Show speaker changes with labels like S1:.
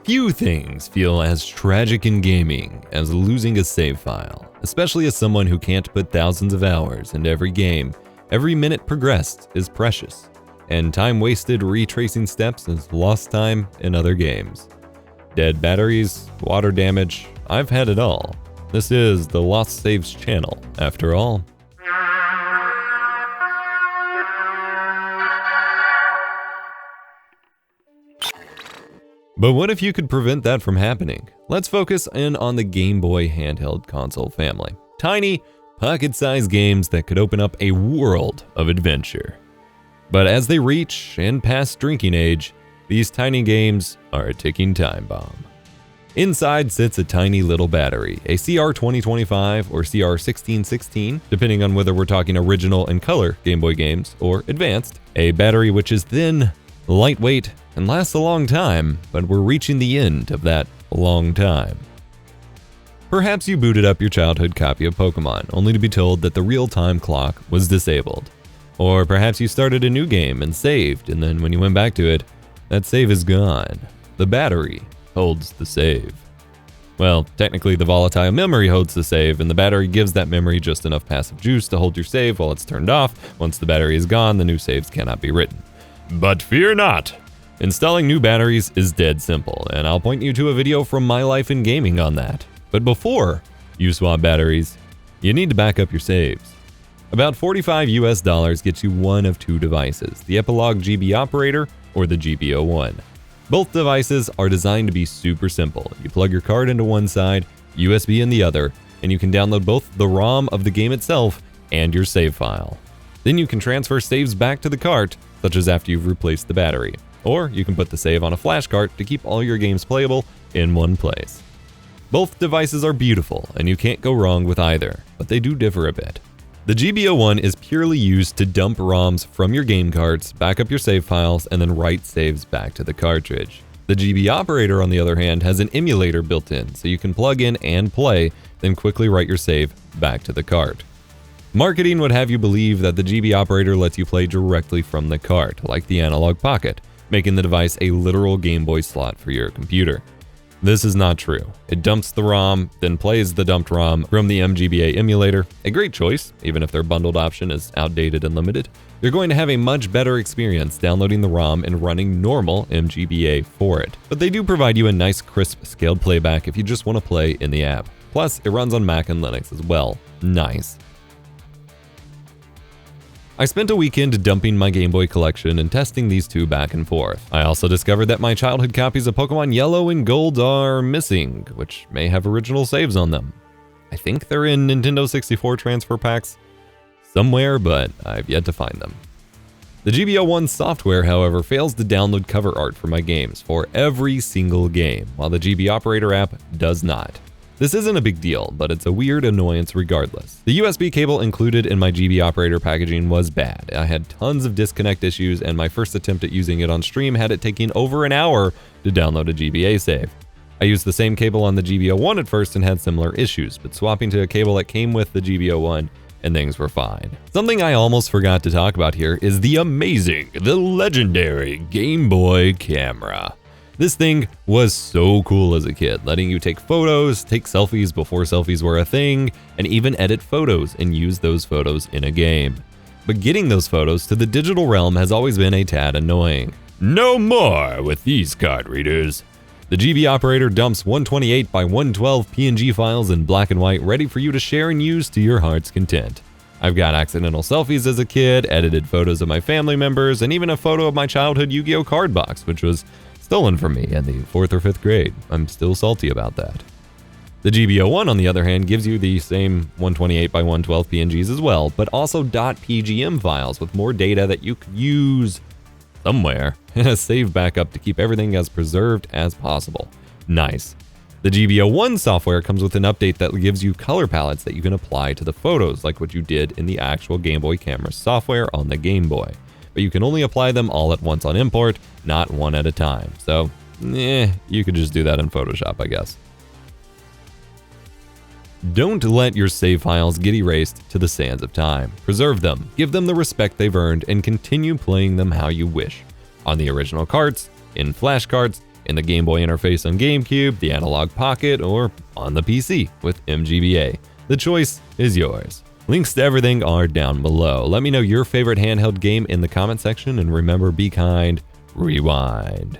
S1: Few things feel as tragic in gaming as losing a save file, especially as someone who can't put thousands of hours into every game. Every minute progressed is precious, and time wasted retracing steps is lost time in other games. Dead batteries, water damage, I've had it all. This is the Lost Saves channel, after all. But what if you could prevent that from happening? Let's focus in on the Game Boy handheld console family. Tiny, pocket-sized games that could open up a world of adventure. But as they reach and pass drinking age, these tiny games are a ticking time bomb. Inside sits a tiny little battery, a CR2025 or CR1616, depending on whether we're talking original and color Game Boy games or advanced. A battery which is thin, lightweight, and lasts a long time, but we're reaching the end of that long time. Perhaps you booted up your childhood copy of Pokemon, only to be told that the real-time clock was disabled. Or perhaps you started a new game and saved, and then when you went back to it, that save is gone. The battery holds the save. Well, technically the volatile memory holds the save, and the battery gives that memory just enough passive juice to hold your save while it's turned off. Once the battery is gone, the new saves cannot be written. But fear not! Installing new batteries is dead simple, and I'll point you to a video from my life in gaming on that. But before you swap batteries, you need to back up your saves. About $45 US gets you one of two devices, the Epilogue GB Operator or the GB01. Both devices are designed to be super simple. You plug your card into one side, USB in the other, and you can download both the ROM of the game itself and your save file. Then you can transfer saves back to the cart, such as after you've replaced the battery. Or you can put the save on a flash cart to keep all your games playable in one place. Both devices are beautiful, and you can't go wrong with either, but they do differ a bit. The GB01 is purely used to dump ROMs from your game carts, back up your save files, and then write saves back to the cartridge. The GB Operator, on the other hand, has an emulator built in, so you can plug in and play, then quickly write your save back to the cart. Marketing would have you believe that the GB Operator lets you play directly from the cart, like the Analog Pocket, making the device a literal Game Boy slot for your computer. This is not true. It dumps the ROM, then plays the dumped ROM from the MGBA emulator. A great choice, even if their bundled option is outdated and limited. You're going to have a much better experience downloading the ROM and running normal MGBA for it. But they do provide you a nice crisp scaled playback if you just want to play in the app. Plus, it runs on Mac and Linux as well. Nice. I spent a weekend dumping my Game Boy collection and testing these two back and forth. I also discovered that my childhood copies of Pokemon Yellow and Gold are missing, which may have original saves on them. I think they're in Nintendo 64 transfer packs somewhere, but I've yet to find them. The GB01 software, however, fails to download cover art for my games for every single game, while the GB Operator app does not. This isn't a big deal, but it's a weird annoyance regardless. The USB cable included in my GB Operator packaging was bad. I had tons of disconnect issues, and my first attempt at using it on stream had it taking over an hour to download a GBA save. I used the same cable on the GB01 at first and had similar issues, but swapping to a cable that came with the GB01 and things were fine. Something I almost forgot to talk about here is the amazing, the legendary Game Boy camera. This thing was so cool as a kid, letting you take photos, take selfies before selfies were a thing, and even edit photos and use those photos in a game. But getting those photos to the digital realm has always been a tad annoying. No more with these card readers. The GB Operator dumps 128 by 112 PNG files in black and white ready for you to share and use to your heart's content. I've got accidental selfies as a kid, edited photos of my family members, and even a photo of my childhood Yu-Gi-Oh card box, which was stolen from me in the 4th or 5th grade. I'm still salty about that. The GB01, on the other hand, gives you the same 128 by 112 PNGs as well, but also .pgm files with more data that you could use somewhere in a save backup to keep everything as preserved as possible. Nice. The GB01 software comes with an update that gives you color palettes that you can apply to the photos, like what you did in the actual Game Boy camera software on the Game Boy. But you can only apply them all at once on import, not one at a time. So, you could just do that in Photoshop, I guess. Don't let your save files get erased to the sands of time. Preserve them, give them the respect they've earned, and continue playing them how you wish. On the original carts, in flash carts, in the Game Boy interface on GameCube, the Analog Pocket, or on the PC with MGBA. The choice is yours. Links to everything are down below. Let me know your favorite handheld game in the comment section, and remember, be kind, rewind.